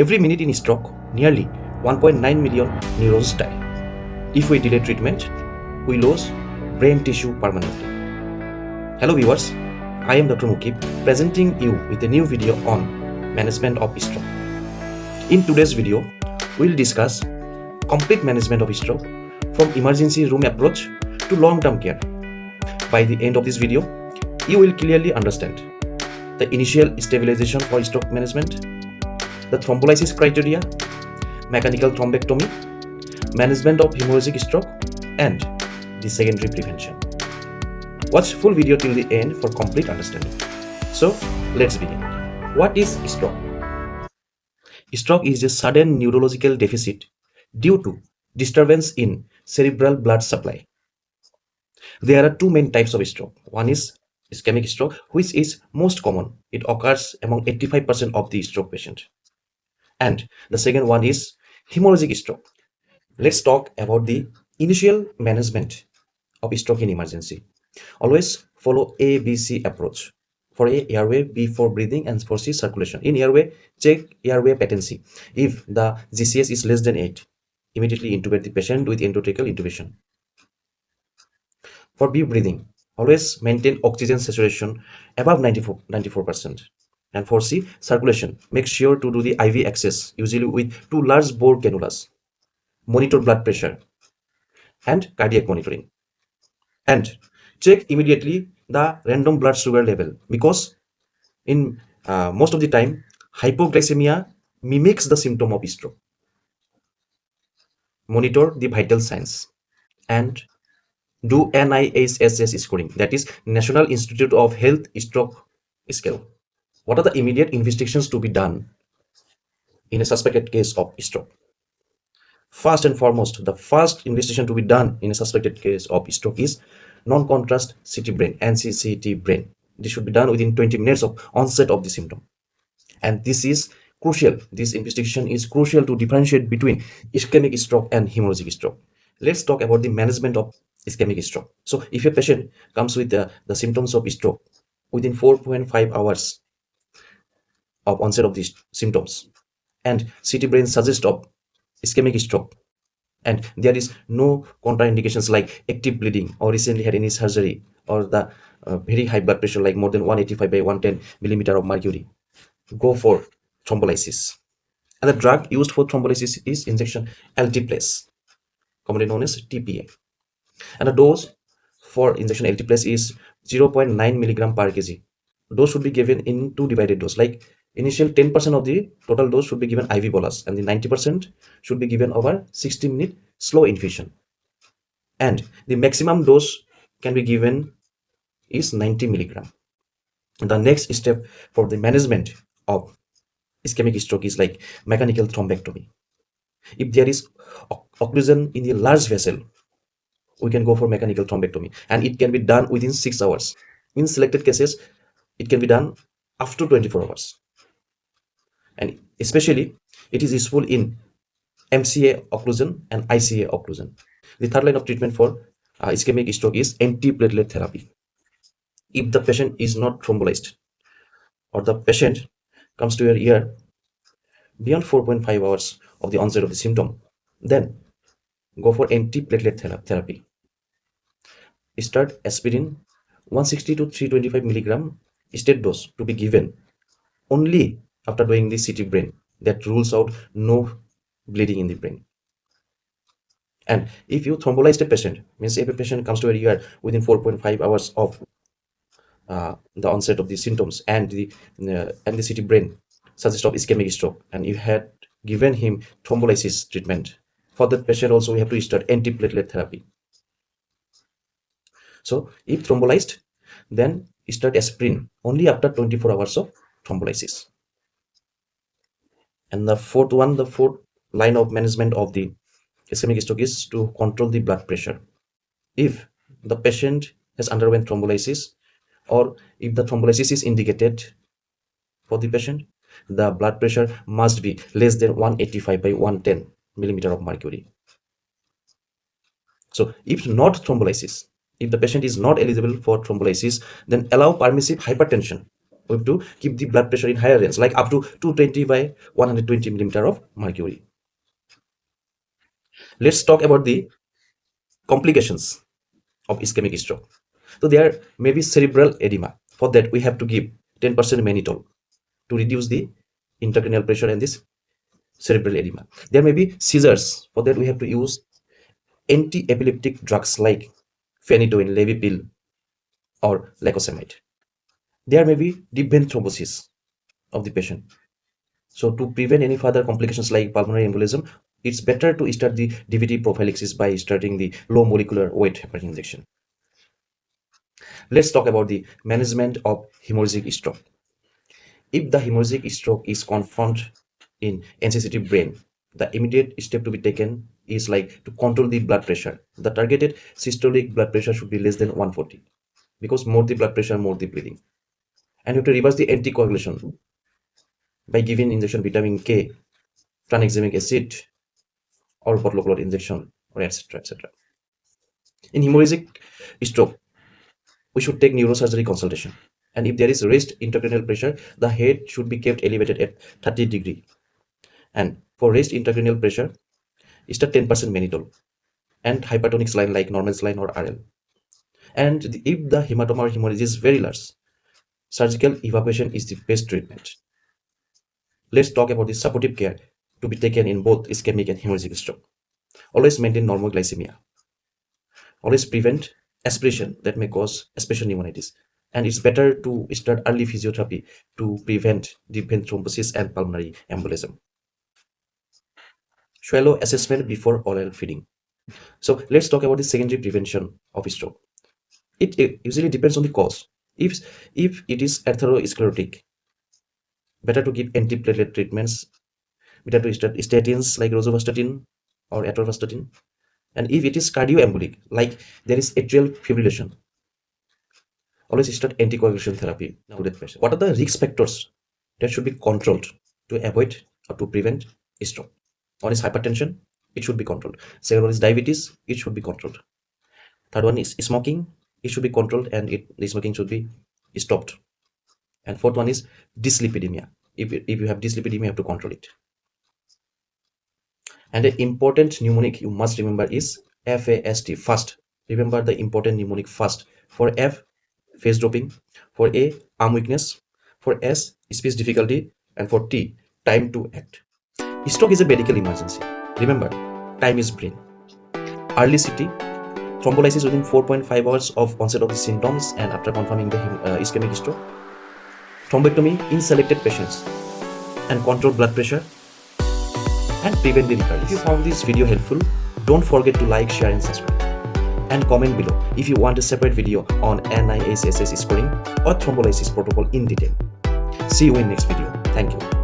Every minute in stroke, nearly 1.9 million neurons die. If we delay treatment, we lose brain tissue permanently. Hello viewers, I am Dr. Mukib, presenting you with a new video on management of stroke. In today's video, we will discuss complete management of stroke from emergency room approach to long-term care. By the end of this video, you will clearly understand the initial stabilization for stroke management, the thrombolysis criteria, mechanical thrombectomy, management of hemorrhagic stroke, and the secondary prevention. Watch full video till the end for complete understanding. So, let's begin. What is stroke? Stroke is a sudden neurological deficit due to disturbance in cerebral blood supply. There are two main types of stroke. One is ischemic stroke, which is most common. It occurs among 85% of the stroke patients. And the second one is hemorrhagic stroke. Let's talk about the initial management of stroke in emergency. Always follow ABC approach. For A, airway; B for breathing; and for C, circulation. In airway, check airway patency. If the GCS is less than 8, immediately intubate the patient with endotracheal intubation. For B, breathing, always maintain oxygen saturation above 94%. And for C, circulation, make sure to do the IV access, usually with 2 large bore cannulas. Monitor blood pressure and cardiac monitoring. And check immediately the random blood sugar level, because in most of the time, hypoglycemia mimics the symptom of stroke. Monitor the vital signs and do NIHSS scoring, that is National Institute of Health Stroke Scale. What are the immediate investigations to be done in a suspected case of stroke? First and foremost, the first investigation to be done in a suspected case of stroke is non-contrast CT brain, NCCT brain. This should be done within 20 minutes of onset of the symptom. And this is crucial. This investigation is crucial to differentiate between ischemic stroke and hemorrhagic stroke. Let's talk about the management of ischemic stroke. So if a patient comes with the symptoms of stroke within 4.5 hours of onset of these symptoms, and CT brain suggests of ischemic stroke, and there is no contraindications like active bleeding or recently had any surgery or the very high blood pressure like more than 185 by 110 millimeter of mercury, go for thrombolysis. And the drug used for thrombolysis is injection Antiplatelets, commonly known as TPA. And the dose for injection Antiplatelets is 0.9 milligram per kg. Dose should be given in 2 divided dose, like initial 10% of the total dose should be given IV bolus, and the 90% should be given over 60-minute slow infusion. And the maximum dose can be given is 90 milligram. The next step for the management of ischemic stroke is like mechanical thrombectomy. If there is occlusion in the large vessel, we can go for mechanical thrombectomy, and it can be done within 6 hours. In selected cases, it can be done after 24 hours. And especially, it is useful in MCA occlusion and ICA occlusion. The third line of treatment for ischemic stroke is antiplatelet therapy. If the patient is not thrombolized or the patient comes to your ear beyond 4.5 hours of the onset of the symptom, then go for antiplatelet therapy. Start aspirin 160 to 325 milligram state dose to be given only after doing the CT brain. That rules out no bleeding in the brain. And if you thrombolyzed a patient, means if a patient comes to your ER within 4.5 hours of the onset of the symptoms and the CT brain suggests of ischemic stroke, and you had given him thrombolysis treatment, for that patient also we have to start antiplatelet therapy. So if thrombolyzed, then start aspirin only after 24 hours of thrombolysis. And the fourth line of management of the ischemic stroke is to control the blood pressure. If the patient has underwent thrombolysis, or if the thrombolysis is indicated for the patient, the blood pressure must be less than 185 by 110 millimeter of mercury. So if not thrombolysis, if the patient is not eligible for thrombolysis, then allow permissive hypertension We have to keep the blood pressure in higher range, like up to 220 by 120 millimeter of mercury. Let's talk about the complications of ischemic stroke. So there may be cerebral edema. For that, we have to give 10% mannitol to reduce the intracranial pressure and this cerebral edema. There may be seizures. For that, we have to use anti-epileptic drugs like phenytoin, Levipil, or lacosamide. There may be deep vein thrombosis of the patient. So to prevent any further complications like pulmonary embolism, it's better to start the DVT prophylaxis by starting the low molecular weight heparin injection. Let's talk about the management of hemorrhagic stroke. If the hemorrhagic stroke is confirmed in insensitive brain, the immediate step to be taken is like to control the blood pressure. The targeted systolic blood pressure should be less than 140, because more the blood pressure, more the bleeding. And you have to reverse the anticoagulation by giving injection vitamin K, tranexamic acid, or botuloclot injection, or etc. etc. In hemorrhagic stroke, we should take neurosurgery consultation. And if there is raised intracranial pressure, the head should be kept elevated at 30 degree. And for raised intracranial pressure, start 10% mannitol and hypertonic saline like normal saline or RL. And if the hematoma or hemorrhage is very large, surgical evacuation is the best treatment. Let's talk about the supportive care to be taken in both ischemic and hemorrhagic stroke. Always maintain normal glycemia. Always prevent aspiration that may cause aspiration pneumonitis. And it's better to start early physiotherapy to prevent deep vein thrombosis and pulmonary embolism. Shallow assessment before oral feeding. So let's talk about the secondary prevention of stroke. It usually depends on the cause. If it is atherosclerotic, better to give antiplatelet treatments, better to start statins like rosuvastatin or atorvastatin. And if it is cardioembolic, like there is atrial fibrillation, always start anticoagulation therapy. Now that patient. What are the risk factors that should be controlled to avoid or to prevent stroke? One is hypertension, it should be controlled. Second one is diabetes, it should be controlled. Third one is smoking, it should be controlled and the smoking should be stopped. And fourth one is dyslipidemia. If you have dyslipidemia, you have to control it. And an important mnemonic you must remember is FAST, fast. Remember the important mnemonic fast. For F, face dropping. For A, arm weakness. For S, speech difficulty. And for T, time to act. Stroke is a medical emergency. Remember, time is brain. Early CT, thrombolysis within 4.5 hours of onset of the symptoms and after confirming the ischemic stroke. Thrombectomy in selected patients and control blood pressure and prevent the recurrence. If you found this video helpful, don't forget to like, share and subscribe. And comment below if you want a separate video on NIHSS scoring or thrombolysis protocol in detail. See you in next video. Thank you.